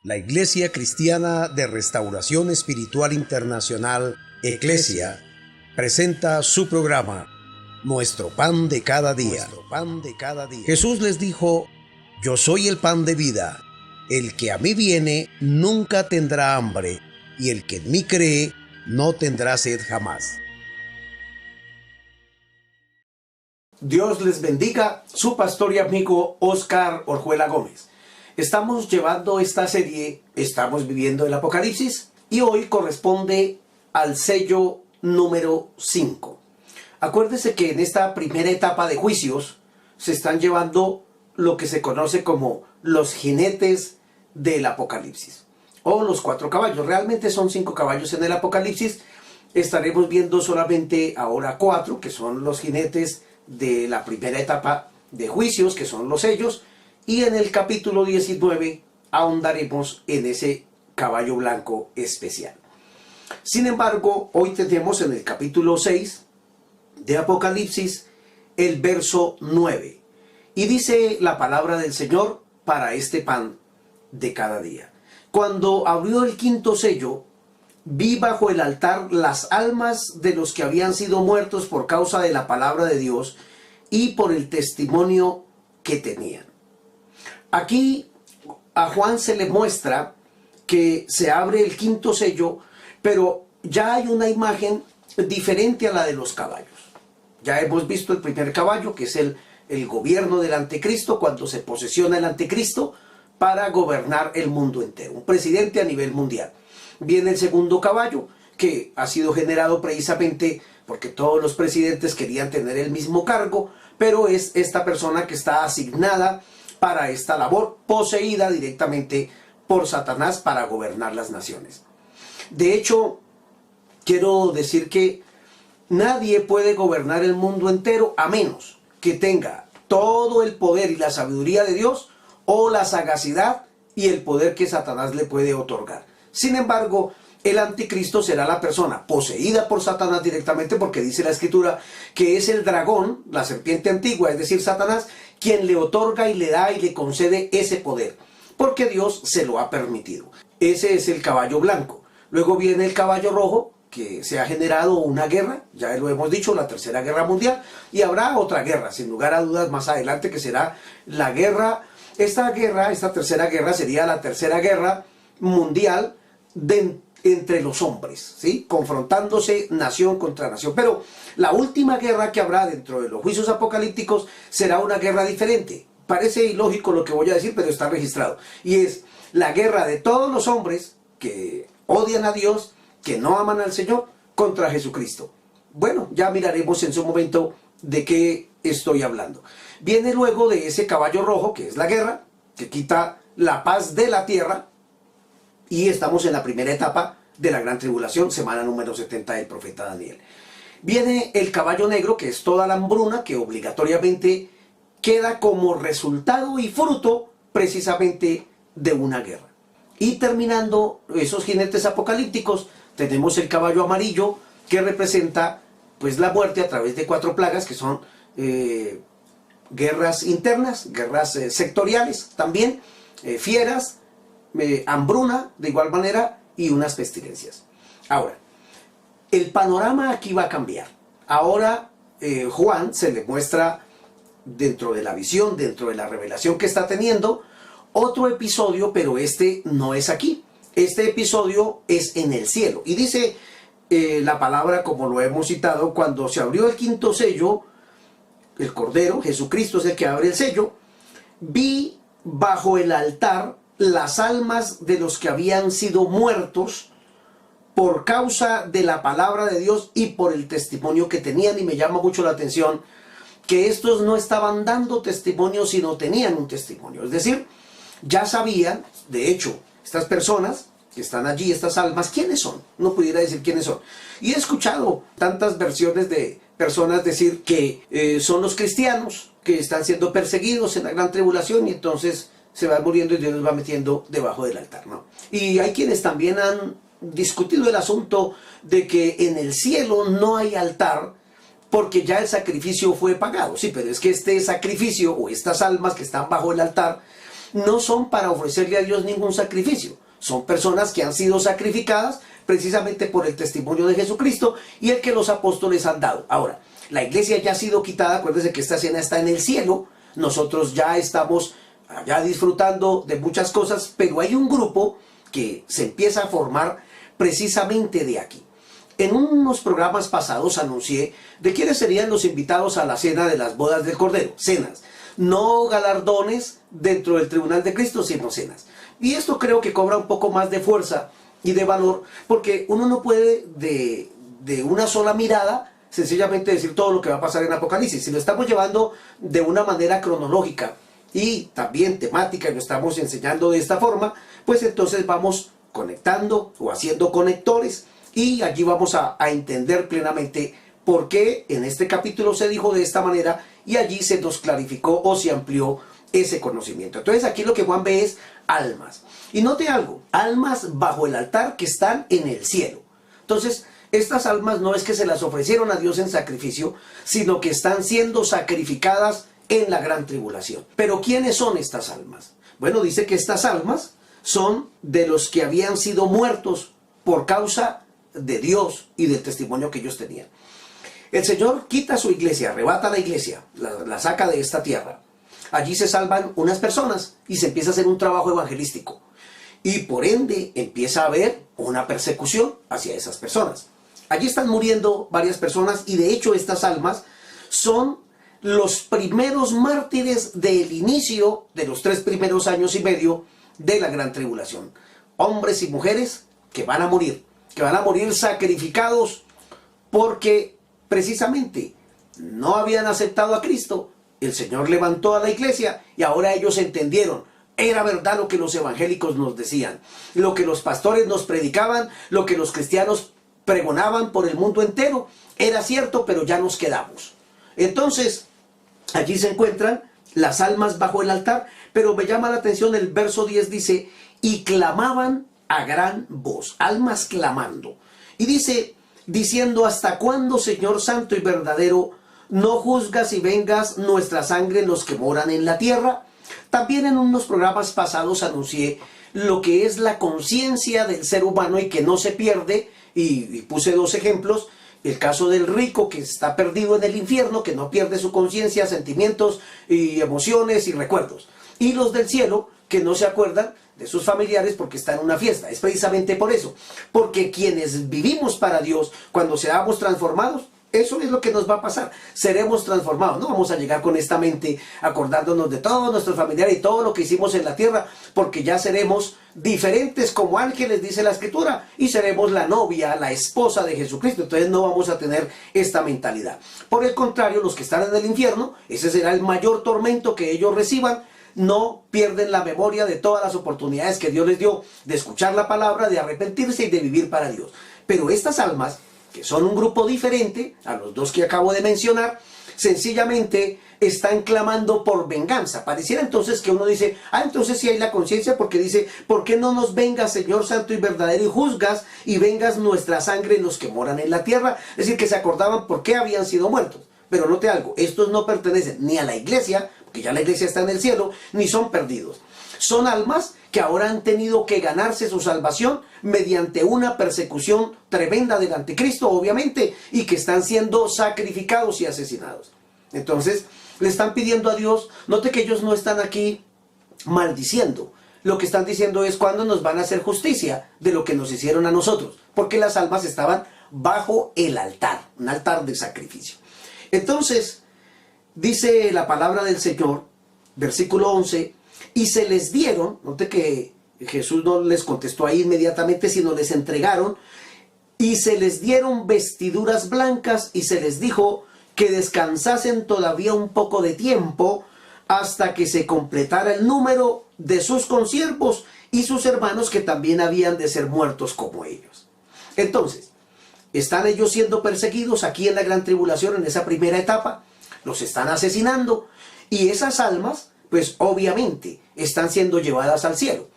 La Iglesia Cristiana de Restauración Espiritual Internacional, Eclesia, presenta su programa, Nuestro Pan de Cada Día. Jesús les dijo: Yo soy el pan de vida. El que a mí viene nunca tendrá hambre, y el que en mí cree no tendrá sed jamás. Dios les bendiga, su pastor y amigo Oscar Orjuela Gómez. Estamos llevando esta serie, estamos viviendo el Apocalipsis, y hoy corresponde al sello número 5. Acuérdese que en esta primera etapa de juicios se están llevando lo que se conoce como los jinetes del Apocalipsis, o los 4 caballos. Realmente son 5 caballos en el Apocalipsis. Estaremos viendo solamente ahora 4, que son los jinetes de la primera etapa de juicios, que son los sellos, y en el capítulo 19 ahondaremos en ese caballo blanco especial. Sin embargo, hoy tenemos en el capítulo 6 de Apocalipsis el verso 9, y dice la palabra del Señor para este pan de cada día: Cuando abrió el 5º sello, vi bajo el altar las almas de los que habían sido muertos por causa de la palabra de Dios y por el testimonio que tenían. Aquí a Juan se le muestra que se abre el 5º sello, pero ya hay una imagen diferente a la de los caballos. Ya hemos visto el primer caballo, que es el gobierno del anticristo, cuando se posesiona el anticristo para gobernar el mundo entero, un presidente a nivel mundial. Viene el segundo caballo, que ha sido generado precisamente porque todos los presidentes querían tener el mismo cargo, pero es esta persona que está asignada para esta labor, poseída directamente por Satanás para gobernar las naciones. De hecho, quiero decir que nadie puede gobernar el mundo entero a menos que tenga todo el poder y la sabiduría de Dios, o la sagacidad y el poder que Satanás le puede otorgar. Sin embargo, el anticristo será la persona poseída por Satanás directamente, porque dice la Escritura que es el dragón, la serpiente antigua, es decir, Satanás, quien le otorga y le da y le concede ese poder, porque Dios se lo ha permitido. Ese es el caballo blanco. Luego viene el caballo rojo, que se ha generado una guerra, ya lo hemos dicho, la Tercera Guerra Mundial, y habrá otra guerra, sin lugar a dudas, más adelante, que será la guerra. Esta Tercera Guerra sería la Tercera Guerra Mundial entre los hombres, ¿sí? Confrontándose nación contra nación. Pero la última guerra que habrá dentro de los juicios apocalípticos será una guerra diferente. Parece ilógico lo que voy a decir, pero está registrado. Y es la guerra de todos los hombres que odian a Dios, que no aman al Señor, contra Jesucristo. Bueno, ya miraremos en su momento de qué estoy hablando. Viene luego de ese caballo rojo, que es la guerra, que quita la paz de la tierra, y estamos en la primera etapa de la gran tribulación, semana número 70 del profeta Daniel. Viene el caballo negro, que es toda la hambruna, que obligatoriamente queda como resultado y fruto precisamente de una guerra. Y terminando esos jinetes apocalípticos, tenemos el caballo amarillo, que representa pues la muerte a través de 4 plagas, que son guerras internas, guerras sectoriales también, fieras, hambruna de igual manera, y unas pestilencias. Ahora, el panorama aquí va a cambiar. Ahora Juan se le muestra, dentro de la visión, dentro de la revelación que está teniendo, otro episodio, pero este no es aquí. Este episodio es en el cielo. Y dice la palabra, como lo hemos citado: cuando se abrió el 5º sello, el Cordero, Jesucristo, es el que abre el sello, vi bajo el altar las almas de los que habían sido muertos por causa de la palabra de Dios y por el testimonio que tenían. Y me llama mucho la atención que estos no estaban dando testimonio, sino tenían un testimonio. Es decir, ya sabían, de hecho, estas personas que están allí, estas almas, ¿quiénes son? No pudiera decir quiénes son. Y he escuchado tantas versiones de personas decir que son los cristianos que están siendo perseguidos en la gran tribulación, y entonces se va muriendo y Dios los va metiendo debajo del altar, ¿no? Y hay quienes también han discutido el asunto de que en el cielo no hay altar porque ya el sacrificio fue pagado. Sí, pero es que este sacrificio, o estas almas que están bajo el altar, no son para ofrecerle a Dios ningún sacrificio. Son personas que han sido sacrificadas precisamente por el testimonio de Jesucristo y el que los apóstoles han dado. Ahora, la iglesia ya ha sido quitada, acuérdense que esta cena está en el cielo, nosotros ya estamos allá disfrutando de muchas cosas, pero hay un grupo que se empieza a formar precisamente de aquí. En unos programas pasados anuncié de quiénes serían los invitados a la cena de las bodas del Cordero, cenas, no galardones dentro del tribunal de Cristo, sino cenas. Y esto creo que cobra un poco más de fuerza y de valor, porque uno no puede de una sola mirada sencillamente decir todo lo que va a pasar en Apocalipsis. Si lo estamos llevando de una manera cronológica y también temática, y lo estamos enseñando de esta forma, pues entonces vamos conectando o haciendo conectores y allí vamos a entender plenamente por qué en este capítulo se dijo de esta manera y allí se nos clarificó o se amplió ese conocimiento. Entonces aquí lo que Juan ve es almas. Y note algo, almas bajo el altar que están en el cielo. Entonces, estas almas no es que se las ofrecieron a Dios en sacrificio, sino que están siendo sacrificadas en la gran tribulación. Pero ¿quiénes son estas almas? Bueno, dice que estas almas son de los que habían sido muertos por causa de Dios y del testimonio que ellos tenían. El Señor quita su iglesia, arrebata la iglesia, la saca de esta tierra. Allí se salvan unas personas y se empieza a hacer un trabajo evangelístico. Y por ende empieza a haber una persecución hacia esas personas. Allí están muriendo varias personas y de hecho estas almas son los primeros mártires del inicio de los 3 primeros años y medio de la gran tribulación. Hombres y mujeres que van a morir sacrificados porque precisamente no habían aceptado a Cristo. El Señor levantó a la iglesia y ahora ellos entendieron. Era verdad lo que los evangélicos nos decían, lo que los pastores nos predicaban, lo que los cristianos pregonaban por el mundo entero. Era cierto, pero ya nos quedamos. Entonces, allí se encuentran las almas bajo el altar, pero me llama la atención el verso 10 dice, y clamaban a gran voz, almas clamando. Y dice, diciendo, ¿hasta cuándo, Señor santo y verdadero, no juzgas y vengas nuestra sangre en los que moran en la tierra? También en unos programas pasados anuncié lo que es la conciencia del ser humano y que no se pierde, y puse 2 ejemplos. El caso del rico que está perdido en el infierno, que no pierde su conciencia, sentimientos y emociones y recuerdos. Y los del cielo que no se acuerdan de sus familiares porque están en una fiesta. Es precisamente por eso. Porque quienes vivimos para Dios, cuando seamos transformados, eso es lo que nos va a pasar. Seremos transformados. No vamos a llegar con esta mente acordándonos de todos nuestros familiares y todo lo que hicimos en la tierra, porque ya seremos diferentes como ángeles, dice la Escritura, y seremos la novia, la esposa de Jesucristo. Entonces no vamos a tener esta mentalidad. Por el contrario, los que están en el infierno, ese será el mayor tormento que ellos reciban. No pierden la memoria de todas las oportunidades que Dios les dio de escuchar la palabra, de arrepentirse y de vivir para Dios. Pero estas almas, que son un grupo diferente a los 2 que acabo de mencionar, sencillamente están clamando por venganza. Pareciera entonces que uno dice, entonces sí hay la conciencia, porque dice, ¿por qué no nos vengas, Señor santo y verdadero, y juzgas y vengas nuestra sangre en los que moran en la tierra? Es decir, que se acordaban por qué habían sido muertos. Pero note algo, estos no pertenecen ni a la iglesia, porque ya la iglesia está en el cielo, ni son perdidos. Son almas que ahora han tenido que ganarse su salvación mediante una persecución tremenda del anticristo, obviamente, y que están siendo sacrificados y asesinados. Entonces, le están pidiendo a Dios, note que ellos no están aquí maldiciendo. Lo que están diciendo es cuándo nos van a hacer justicia de lo que nos hicieron a nosotros, porque las almas estaban bajo el altar, un altar de sacrificio. Entonces, dice la palabra del Señor, versículo 11, y se les dieron, note que Jesús no les contestó ahí inmediatamente, sino les entregaron, y se les dieron vestiduras blancas, y se les dijo que descansasen todavía un poco de tiempo, hasta que se completara el número de sus consiervos y sus hermanos que también habían de ser muertos como ellos. Entonces, están ellos siendo perseguidos aquí en la gran tribulación, en esa primera etapa, los están asesinando, y esas almas, pues obviamente, están siendo llevadas al cielo.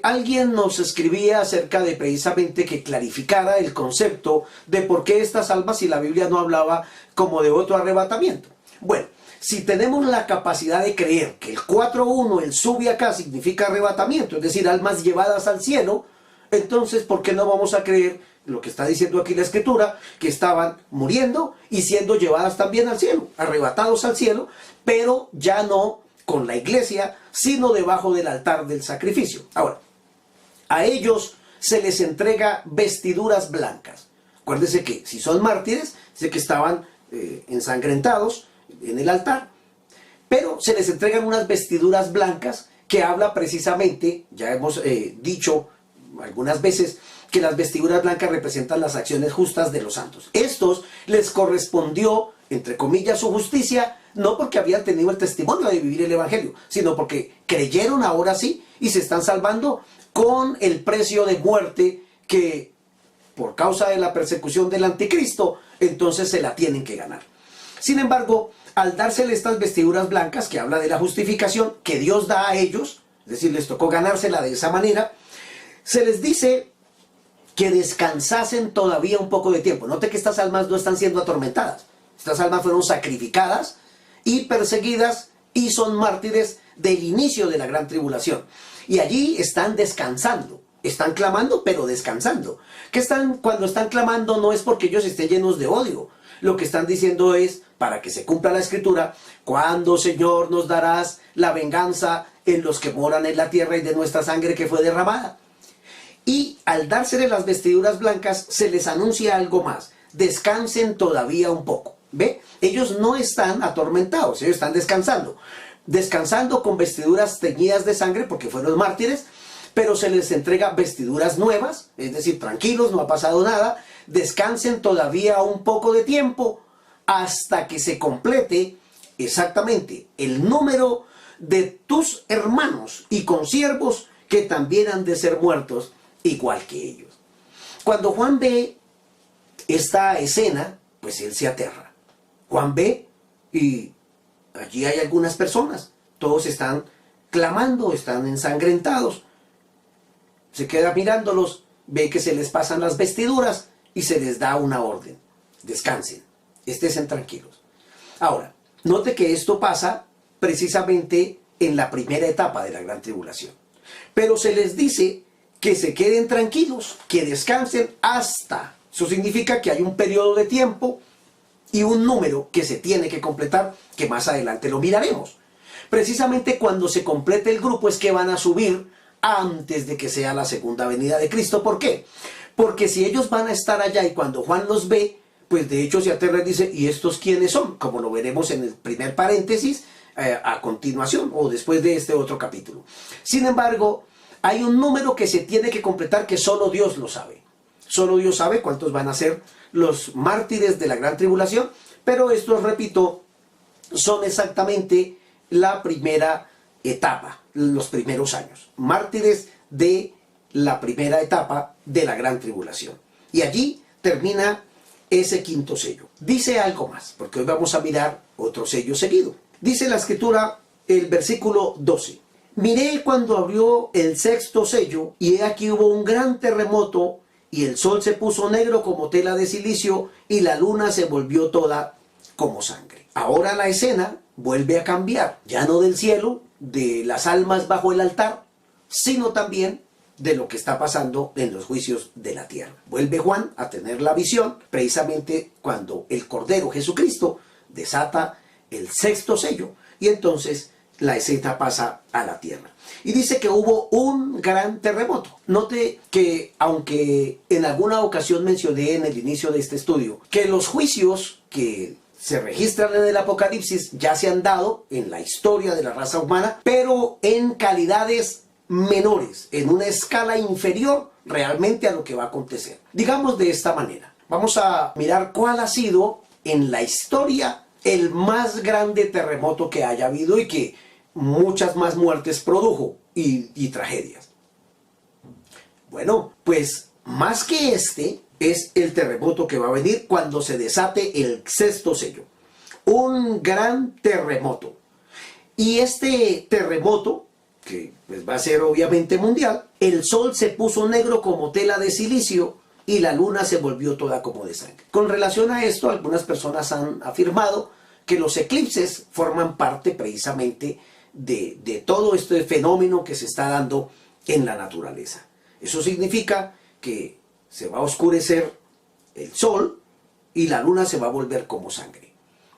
Alguien nos escribía acerca de precisamente que clarificara el concepto de por qué estas almas, si la Biblia no hablaba como de otro arrebatamiento. Bueno, si tenemos la capacidad de creer que el 4.1, el sube acá, significa arrebatamiento, es decir, almas llevadas al cielo, entonces, ¿por qué no vamos a creer lo que está diciendo aquí la Escritura? Que estaban muriendo y siendo llevadas también al cielo, arrebatados al cielo, pero ya no con la iglesia, sino debajo del altar del sacrificio. Ahora, a ellos se les entrega vestiduras blancas. Acuérdense que si son mártires, sé que estaban ensangrentados en el altar, pero se les entregan unas vestiduras blancas que habla precisamente, ya hemos dicho algunas veces, que las vestiduras blancas representan las acciones justas de los santos. Estos les correspondió, entre comillas, su justicia, no porque habían tenido el testimonio de vivir el Evangelio, sino porque creyeron ahora sí y se están salvando con el precio de muerte que, por causa de la persecución del anticristo, entonces se la tienen que ganar. Sin embargo, al dársele estas vestiduras blancas, que habla de la justificación que Dios da a ellos, es decir, les tocó ganársela de esa manera, se les dice que descansasen todavía un poco de tiempo. Note que estas almas no están siendo atormentadas. Estas almas fueron sacrificadas y perseguidas y son mártires del inicio de la gran tribulación. Y allí están descansando. Están clamando, pero descansando. Cuando están clamando no es porque ellos estén llenos de odio. Lo que están diciendo es, para que se cumpla la Escritura, ¿cuándo, Señor, nos darás la venganza en los que moran en la tierra y de nuestra sangre que fue derramada? Y al dársele las vestiduras blancas, se les anuncia algo más. Descansen todavía un poco. ¿Ve? Ellos no están atormentados, ellos están descansando. Descansando con vestiduras teñidas de sangre, porque fueron mártires, pero se les entrega vestiduras nuevas, es decir, tranquilos, no ha pasado nada. Descansen todavía un poco de tiempo hasta que se complete exactamente el número de tus hermanos y consiervos que también han de ser muertos igual que ellos. Cuando Juan ve esta escena, pues él se aterra. Juan ve y allí hay algunas personas, todos están clamando, están ensangrentados. Se queda mirándolos, ve que se les pasan las vestiduras y se les da una orden: descansen, estén tranquilos. Ahora, note que esto pasa precisamente en la primera etapa de la gran tribulación. Pero se les dice que se queden tranquilos, que descansen hasta. Eso significa que hay un periodo de tiempo y un número que se tiene que completar, que más adelante lo miraremos. Precisamente cuando se complete el grupo es que van a subir antes de que sea la segunda venida de Cristo. ¿Por qué? Porque si ellos van a estar allá y cuando Juan los ve, pues de hecho se aterra y dice: ¿y estos quiénes son? Como lo veremos en el primer paréntesis a continuación o después de este otro capítulo. Sin embargo, hay un número que se tiene que completar que solo Dios lo sabe. Solo Dios sabe cuántos van a ser los mártires de la gran tribulación, pero estos, repito, son exactamente la primera etapa, los primeros años. Mártires de la primera etapa de la gran tribulación. Y allí termina ese quinto sello. Dice algo más, porque hoy vamos a mirar otro sello seguido. Dice la Escritura, el versículo 12. Miré cuando abrió el sexto sello, y he aquí hubo un gran terremoto, y el sol se puso negro como tela de silicio, y la luna se volvió toda como sangre. Ahora la escena vuelve a cambiar, ya no del cielo, de las almas bajo el altar, sino también de lo que está pasando en los juicios de la tierra. Vuelve Juan a tener la visión, precisamente cuando el Cordero Jesucristo desata el sexto sello, y entonces la escena pasa a la tierra. Y dice que hubo un gran terremoto. Note que, aunque en alguna ocasión mencioné en el inicio de este estudio, que los juicios que se registran en el Apocalipsis ya se han dado en la historia de la raza humana, pero en calidades menores, en una escala inferior realmente a lo que va a acontecer. Digamos de esta manera, vamos a mirar cuál ha sido en la historia el más grande terremoto que haya habido y que muchas más muertes produjo y tragedias. Bueno, pues más que este es el terremoto que va a venir cuando se desate el sexto sello. Un gran terremoto. Y este terremoto, que pues va a ser obviamente mundial, el sol se puso negro como tela de silicio y la luna se volvió toda como de sangre. Con relación a esto, algunas personas han afirmado que los eclipses forman parte precisamente de todo este fenómeno que se está dando en la naturaleza. Eso significa que se va a oscurecer el sol y la luna se va a volver como sangre.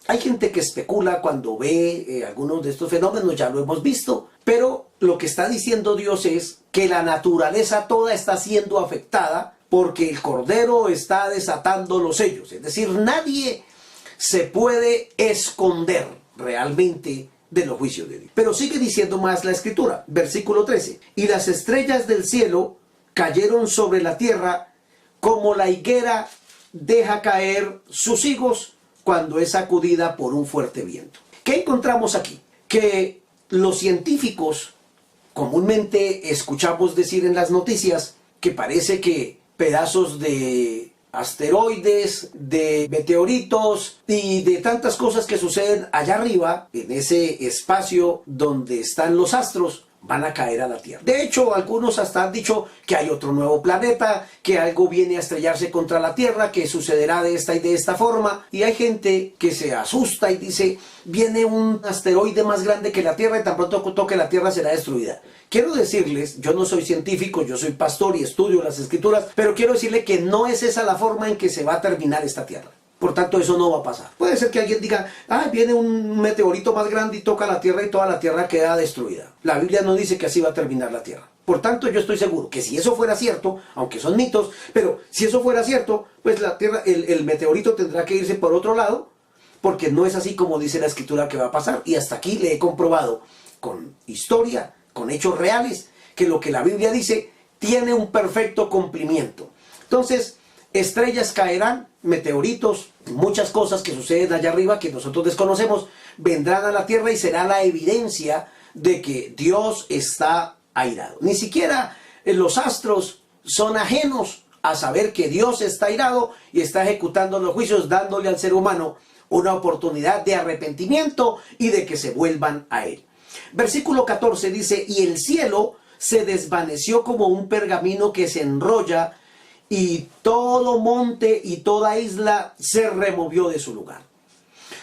Hay gente que especula cuando ve algunos de estos fenómenos, ya lo hemos visto, pero lo que está diciendo Dios es que la naturaleza toda está siendo afectada porque el Cordero está desatando los sellos. Es decir, nadie se puede esconder realmente de los juicios de Dios. Pero sigue diciendo más la Escritura, versículo 13. Y las estrellas del cielo cayeron sobre la tierra como la higuera deja caer sus higos cuando es sacudida por un fuerte viento. ¿Qué encontramos aquí? Que los científicos comúnmente escuchamos decir en las noticias que parece que pedazos de asteroides, de meteoritos y de tantas cosas que suceden allá arriba, en ese espacio donde están los astros, van a caer a la Tierra. De hecho, algunos hasta han dicho que hay otro nuevo planeta, que algo viene a estrellarse contra la Tierra, que sucederá de esta y de esta forma. Y hay gente que se asusta y dice, viene un asteroide más grande que la Tierra y tan pronto toque la Tierra será destruida. Quiero decirles, yo no soy científico, yo soy pastor y estudio las Escrituras, pero quiero decirle que no es esa la forma en que se va a terminar esta Tierra. Por tanto, eso no va a pasar. Puede ser que alguien diga, viene un meteorito más grande y toca la Tierra y toda la Tierra queda destruida. La Biblia no dice que así va a terminar la Tierra. Por tanto, yo estoy seguro que si eso fuera cierto, aunque son mitos, pero si eso fuera cierto, pues la Tierra, el meteorito tendrá que irse por otro lado, porque no es así como dice la Escritura que va a pasar. Y hasta aquí le he comprobado con historia, con hechos reales, que lo que la Biblia dice tiene un perfecto cumplimiento. Entonces, estrellas caerán, meteoritos, muchas cosas que suceden allá arriba que nosotros desconocemos, vendrán a la tierra y será la evidencia de que Dios está airado. Ni siquiera los astros son ajenos a saber que Dios está airado y está ejecutando los juicios, dándole al ser humano una oportunidad de arrepentimiento y de que se vuelvan a Él. Versículo 14 dice, y el cielo se desvaneció como un pergamino que se enrolla, y todo monte y toda isla se removió de su lugar.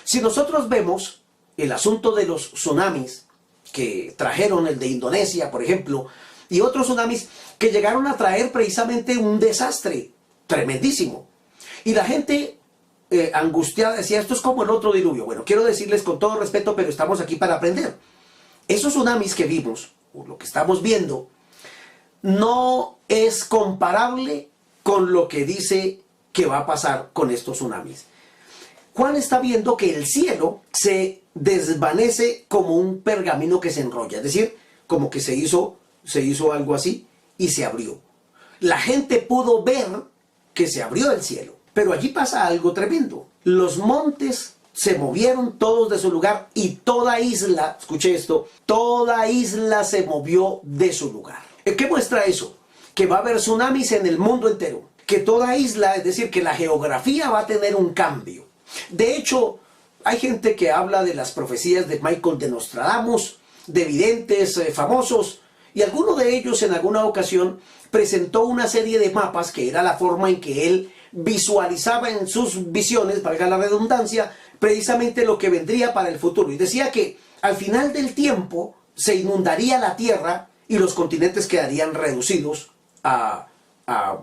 Si nosotros vemos el asunto de los tsunamis que trajeron, el de Indonesia, por ejemplo, y otros tsunamis que llegaron a traer precisamente un desastre tremendísimo. Y la gente angustiada decía, esto es como el otro diluvio. Bueno, quiero decirles con todo respeto, pero estamos aquí para aprender. Esos tsunamis que vimos, o lo que estamos viendo, no es comparable con lo que dice que va a pasar con estos tsunamis. Juan está viendo que el cielo se desvanece como un pergamino que se enrolla, es decir, como que se hizo algo así y se abrió. La gente pudo ver que se abrió el cielo, pero allí pasa algo tremendo. Los montes se movieron todos de su lugar y toda isla, escuche esto, toda isla se movió de su lugar. ¿Qué muestra eso? Que va a haber tsunamis en el mundo entero, que toda isla, es decir, que la geografía va a tener un cambio. De hecho, hay gente que habla de las profecías de Michael de Nostradamus, de videntes famosos, y alguno de ellos en alguna ocasión presentó una serie de mapas que era la forma en que él visualizaba en sus visiones, valga la redundancia, precisamente lo que vendría para el futuro. Y decía que al final del tiempo se inundaría la tierra y los continentes quedarían reducidos a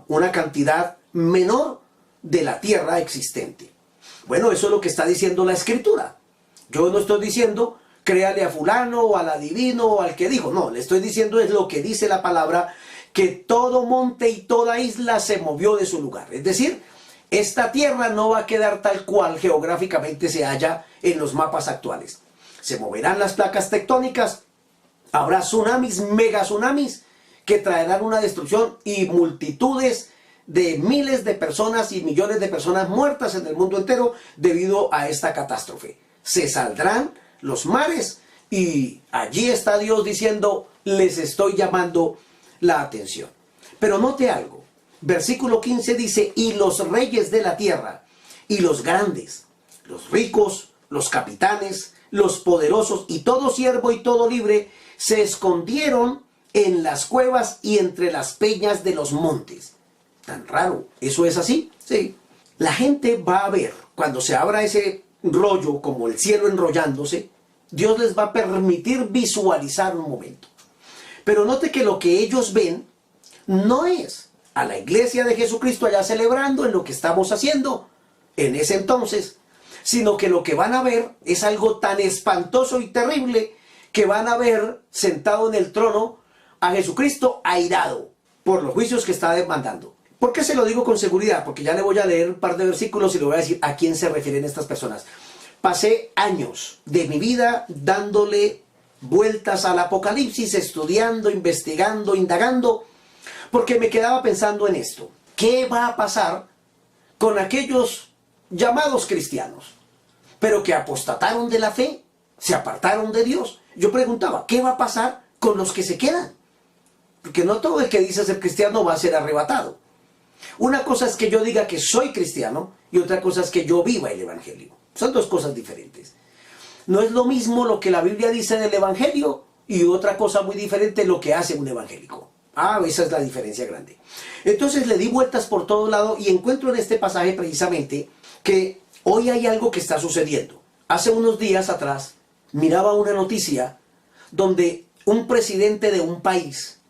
una cantidad menor de la tierra existente. Bueno, eso es lo que está diciendo la Escritura. Yo no estoy diciendo créale a fulano o al adivino o al que dijo. No, le estoy diciendo es lo que dice la palabra, que todo monte y toda isla se movió de su lugar. Es decir, esta tierra no va a quedar tal cual geográficamente se halla en los mapas actuales. Se moverán las placas tectónicas, habrá tsunamis, mega tsunamis, que traerán una destrucción y multitudes de miles de personas y millones de personas muertas en el mundo entero debido a esta catástrofe. Se saldrán los mares y allí está Dios diciendo, les estoy llamando la atención. Pero note algo, versículo 15 dice, y los reyes de la tierra, y los grandes, los ricos, los capitanes, los poderosos, y todo siervo y todo libre, se escondieron en las cuevas y entre las peñas de los montes. Tan raro, ¿eso es así? Sí. La gente va a ver, cuando se abra ese rollo, como el cielo enrollándose, Dios les va a permitir visualizar un momento. Pero note que lo que ellos ven no es a la iglesia de Jesucristo allá celebrando en lo que estamos haciendo en ese entonces, sino que lo que van a ver es algo tan espantoso y terrible que van a ver sentado en el trono a Jesucristo airado por los juicios que está demandando. ¿Por qué se lo digo con seguridad? Porque ya le voy a leer un par de versículos y le voy a decir a quién se refieren estas personas. Pasé años de mi vida dándole vueltas al Apocalipsis, estudiando, investigando, indagando, porque me quedaba pensando en esto. ¿Qué va a pasar con aquellos llamados cristianos, pero que apostataron de la fe, se apartaron de Dios? Yo preguntaba, ¿qué va a pasar con los que se quedan? Porque no todo el que dice ser cristiano va a ser arrebatado. Una cosa es que yo diga que soy cristiano y otra cosa es que yo viva el evangelio. Son dos cosas diferentes. No es lo mismo lo que la Biblia dice del evangelio y otra cosa muy diferente lo que hace un evangélico. Esa es la diferencia grande. Entonces le di vueltas por todo lado y encuentro en este pasaje precisamente que hoy hay algo que está sucediendo. Hace unos días atrás miraba una noticia donde un presidente de un país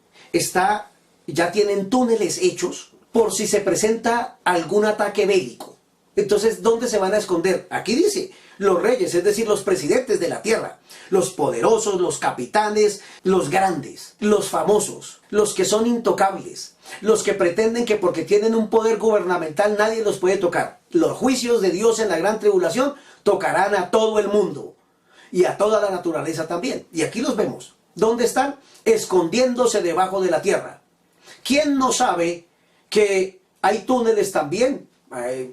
ya tienen túneles hechos por si se presenta algún ataque bélico. Entonces, ¿dónde se van a esconder? Aquí dice, los reyes, es decir, los presidentes de la tierra, los poderosos, los capitanes, los grandes, los famosos, los que son intocables, los que pretenden que porque tienen un poder gubernamental nadie los puede tocar. Los juicios de Dios en la gran tribulación tocarán a todo el mundo y a toda la naturaleza también. Y aquí los vemos. ¿Dónde están? Escondiéndose debajo de la tierra. ¿Quién no sabe que hay túneles también?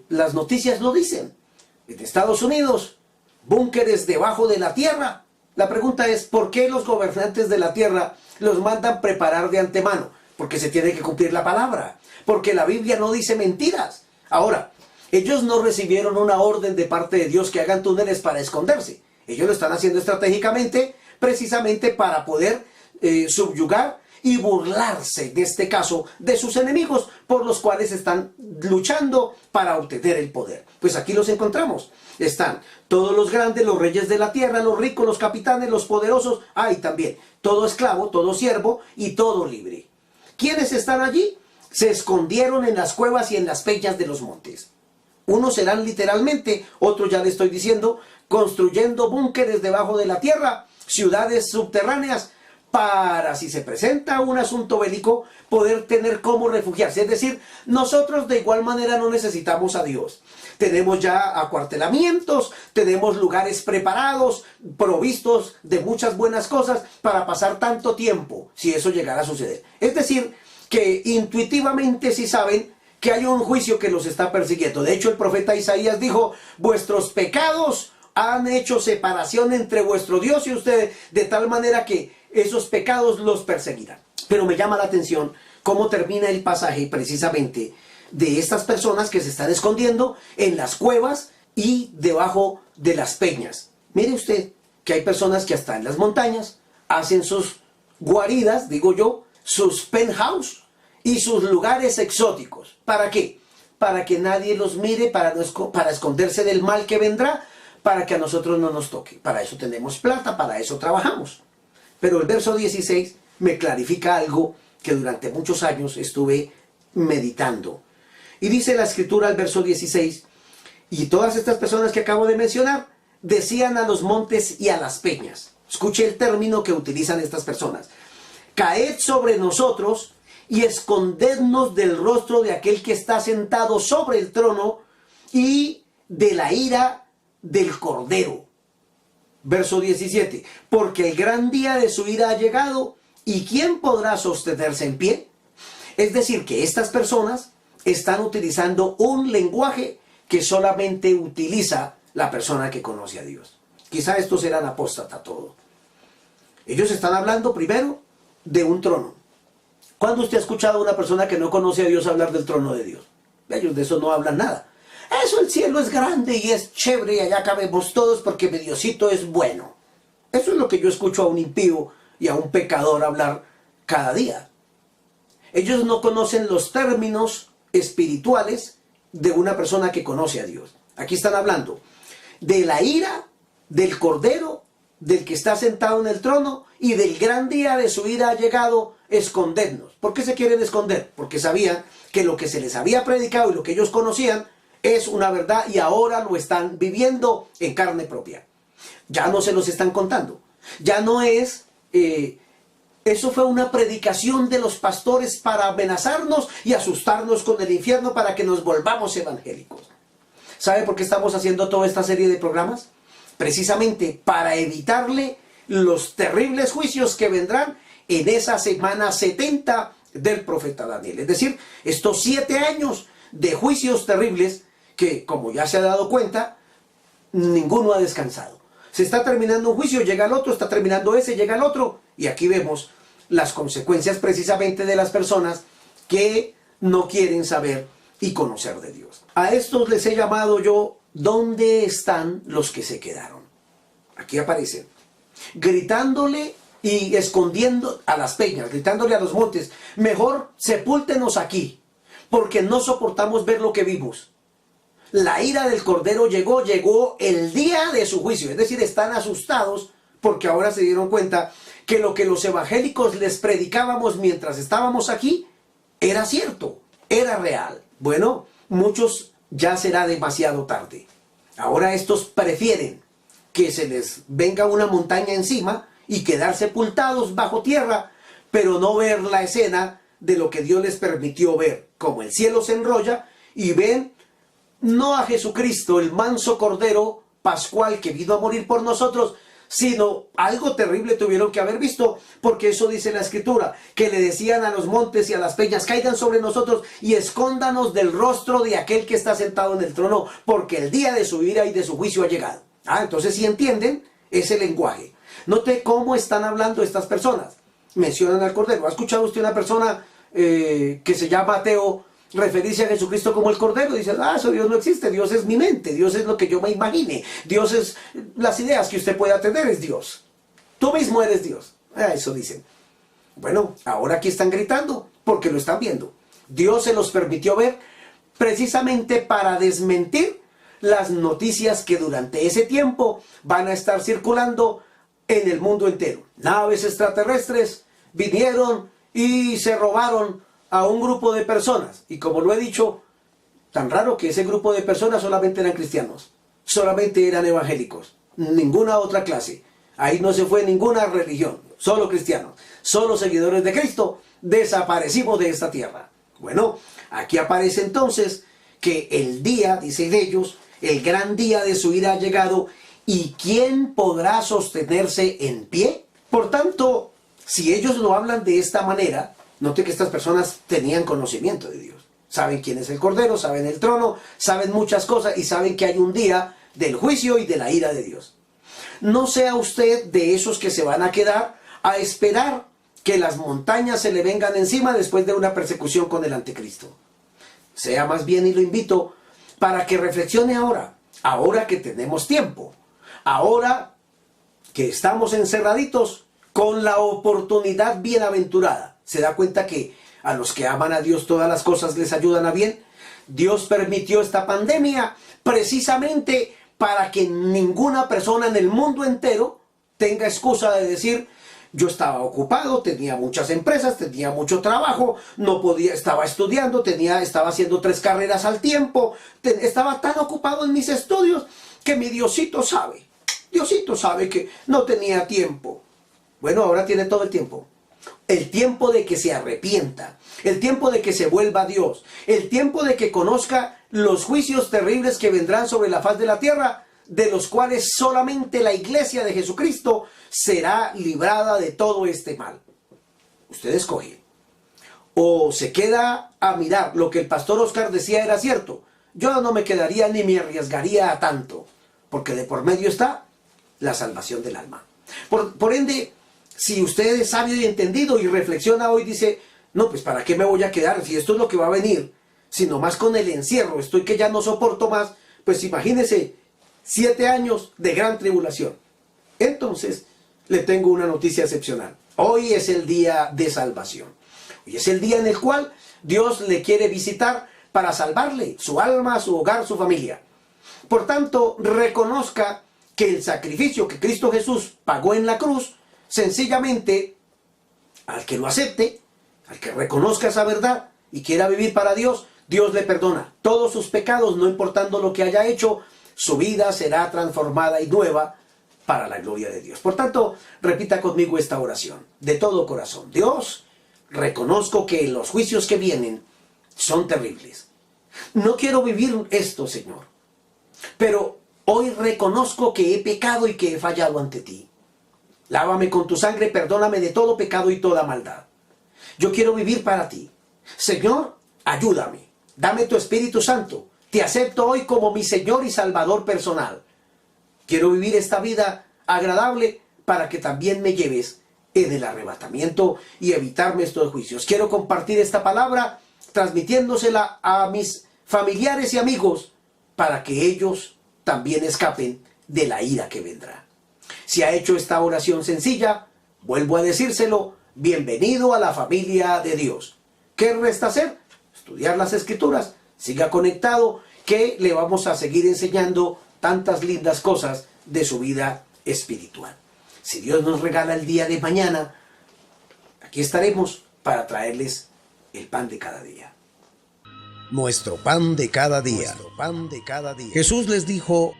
Las noticias lo dicen. En Estados Unidos, búnkeres debajo de la tierra. La pregunta es, ¿por qué los gobernantes de la tierra los mandan preparar de antemano? Porque se tiene que cumplir la palabra. Porque la Biblia no dice mentiras. Ahora, ellos no recibieron una orden de parte de Dios que hagan túneles para esconderse. Ellos lo están haciendo estratégicamente, precisamente para poder subyugar y burlarse, en este caso, de sus enemigos por los cuales están luchando para obtener el poder. Pues aquí los encontramos. Están todos los grandes, los reyes de la tierra, los ricos, los capitanes, los poderosos. Y también todo esclavo, todo siervo y todo libre. ¿Quiénes están allí? Se escondieron en las cuevas y en las peñas de los montes. Unos serán literalmente, otros ya le estoy diciendo, construyendo búnkeres debajo de la tierra, ciudades subterráneas, para si se presenta un asunto bélico, poder tener cómo refugiarse. Es decir, nosotros de igual manera no necesitamos a Dios. Tenemos ya acuartelamientos, tenemos lugares preparados, provistos de muchas buenas cosas para pasar tanto tiempo, si eso llegara a suceder. Es decir, que intuitivamente sí saben que hay un juicio que los está persiguiendo. De hecho, el profeta Isaías dijo, vuestros pecados han hecho separación entre vuestro Dios y ustedes, de tal manera que esos pecados los perseguirán. Pero me llama la atención cómo termina el pasaje precisamente de estas personas que se están escondiendo en las cuevas y debajo de las peñas. Mire usted que hay personas que hasta en las montañas hacen sus guaridas, digo yo, sus penthouse y sus lugares exóticos. ¿Para qué? Para que nadie los mire, para esconderse del mal que vendrá, para que a nosotros no nos toque. Para eso tenemos plata, para eso trabajamos. Pero el verso 16 me clarifica algo que durante muchos años estuve meditando. Y dice la escritura al verso 16, y todas estas personas que acabo de mencionar decían a los montes y a las peñas. Escuche el término que utilizan estas personas. Caed sobre nosotros y escondednos del rostro de aquel que está sentado sobre el trono y de la ira del Cordero. Verso 17, porque el gran día de su ira ha llegado, ¿y quién podrá sostenerse en pie? Es decir, que estas personas están utilizando un lenguaje que solamente utiliza la persona que conoce a Dios. Quizá estos eran apóstata todo. Ellos están hablando primero de un trono. ¿Cuándo usted ha escuchado a una persona que no conoce a Dios hablar del trono de Dios? Ellos de eso no hablan nada. Eso, el cielo es grande y es chévere y allá cabemos todos porque mi Diosito es bueno. Eso es lo que yo escucho a un impío y a un pecador hablar cada día. Ellos no conocen los términos espirituales de una persona que conoce a Dios. Aquí están hablando. de la ira del Cordero, del que está sentado en el trono, y del gran día de su ira ha llegado escondernos. ¿Por qué se quieren esconder? Porque sabían que lo que se les había predicado y lo que ellos conocían es una verdad y ahora lo están viviendo en carne propia. Ya no se los están contando. Ya no es... eso fue una predicación de los pastores para amenazarnos y asustarnos con el infierno para que nos volvamos evangélicos. ¿Sabe por qué estamos haciendo toda esta serie de programas? Precisamente para evitarle los terribles juicios que vendrán en esa semana 70 del profeta Daniel. Es decir, estos 7 años de juicios terribles que, como ya se ha dado cuenta, ninguno ha descansado. Se está terminando un juicio, llega el otro, está terminando ese, llega el otro. Y aquí vemos las consecuencias precisamente de las personas que no quieren saber y conocer de Dios. A estos les he llamado yo, ¿dónde están los que se quedaron? Aquí aparecen, gritándole y escondiendo a las peñas, gritándole a los montes, mejor sepúltenos aquí, porque no soportamos ver lo que vimos. La ira del Cordero llegó el día de su juicio, es decir, están asustados porque ahora se dieron cuenta que lo que los evangélicos les predicábamos mientras estábamos aquí era cierto, era real. Bueno, muchos ya será demasiado tarde. Ahora estos prefieren que se les venga una montaña encima y quedar sepultados bajo tierra, pero no ver la escena de lo que Dios les permitió ver, como el cielo se enrolla y ven no a Jesucristo, el manso Cordero Pascual que vino a morir por nosotros, sino algo terrible tuvieron que haber visto, porque eso dice la Escritura, que le decían a los montes y a las peñas, caigan sobre nosotros y escóndanos del rostro de aquel que está sentado en el trono, porque el día de su ira y de su juicio ha llegado. Entonces si entienden ese lenguaje. Note cómo están hablando estas personas. Mencionan al Cordero. ¿Ha escuchado usted una persona que se llama ateo referirse a Jesucristo como el Cordero? Dice, eso Dios no existe, Dios es mi mente, Dios es lo que yo me imagine, Dios es las ideas que usted pueda tener, es Dios. Tú mismo eres Dios. Eso dicen. Bueno, ahora aquí están gritando porque lo están viendo. Dios se los permitió ver precisamente para desmentir las noticias que durante ese tiempo van a estar circulando en el mundo entero. Naves extraterrestres vinieron y se robaron a un grupo de personas. Y como lo he dicho, tan raro que ese grupo de personas solamente eran cristianos, solamente eran evangélicos, ninguna otra clase. Ahí no se fue ninguna religión, solo cristianos, solo seguidores de Cristo, desaparecimos de esta tierra. Bueno, aquí aparece entonces que el día, dicen ellos, el gran día de su ira ha llegado, ¿y quién podrá sostenerse en pie? Por tanto, si ellos lo hablan de esta manera, note que estas personas tenían conocimiento de Dios. Saben quién es el Cordero, saben el trono, saben muchas cosas y saben que hay un día del juicio y de la ira de Dios. No sea usted de esos que se van a quedar a esperar que las montañas se le vengan encima después de una persecución con el anticristo. Sea más bien, y lo invito, para que reflexione ahora que tenemos tiempo, ahora que estamos encerraditos con la oportunidad bienaventurada. Se da cuenta que a los que aman a Dios todas las cosas les ayudan a bien. Dios permitió esta pandemia precisamente para que ninguna persona en el mundo entero tenga excusa de decir, yo estaba ocupado, tenía muchas empresas, tenía mucho trabajo, no podía, estaba estudiando, estaba haciendo 3 carreras al tiempo, estaba tan ocupado en mis estudios que mi Diosito sabe que no tenía tiempo. Bueno, ahora tiene todo el tiempo. El tiempo de que se arrepienta, el tiempo de que se vuelva a Dios, el tiempo de que conozca los juicios terribles que vendrán sobre la faz de la tierra, de los cuales solamente la iglesia de Jesucristo será librada de todo este mal. Usted escoge. O se queda a mirar lo que el pastor Oscar decía era cierto. Yo no me quedaría ni me arriesgaría a tanto, porque de por medio está la salvación del alma. Por ende, si usted es sabio y entendido y reflexiona hoy, dice, no, pues ¿para qué me voy a quedar si esto es lo que va a venir? Si nomás con el encierro estoy que ya no soporto más, pues imagínese 7 años de gran tribulación. Entonces, le tengo una noticia excepcional. Hoy es el día de salvación. Hoy es el día en el cual Dios le quiere visitar para salvarle su alma, su hogar, su familia. Por tanto, reconozca que el sacrificio que Cristo Jesús pagó en la cruz, sencillamente, al que lo acepte, al que reconozca esa verdad y quiera vivir para Dios, Dios le perdona todos sus pecados, no importando lo que haya hecho, su vida será transformada y nueva para la gloria de Dios. Por tanto, repita conmigo esta oración de todo corazón. Dios, reconozco que los juicios que vienen son terribles. No quiero vivir esto, Señor, pero hoy reconozco que he pecado y que he fallado ante ti. Lávame con tu sangre, perdóname de todo pecado y toda maldad. Yo quiero vivir para ti. Señor, ayúdame. Dame tu Espíritu Santo. Te acepto hoy como mi Señor y Salvador personal. Quiero vivir esta vida agradable para que también me lleves en el arrebatamiento y evitarme estos juicios. Quiero compartir esta palabra transmitiéndosela a mis familiares y amigos para que ellos también escapen de la ira que vendrá. Si ha hecho esta oración sencilla, vuelvo a decírselo, bienvenido a la familia de Dios. ¿Qué resta hacer? Estudiar las Escrituras. Siga conectado, que le vamos a seguir enseñando tantas lindas cosas de su vida espiritual. Si Dios nos regala el día de mañana, aquí estaremos para traerles el pan de cada día. Nuestro pan de cada día. Jesús les dijo: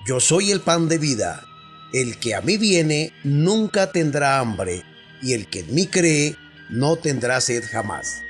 yo soy el pan de vida. El que a mí viene nunca tendrá hambre, y el que en mí cree no tendrá sed jamás.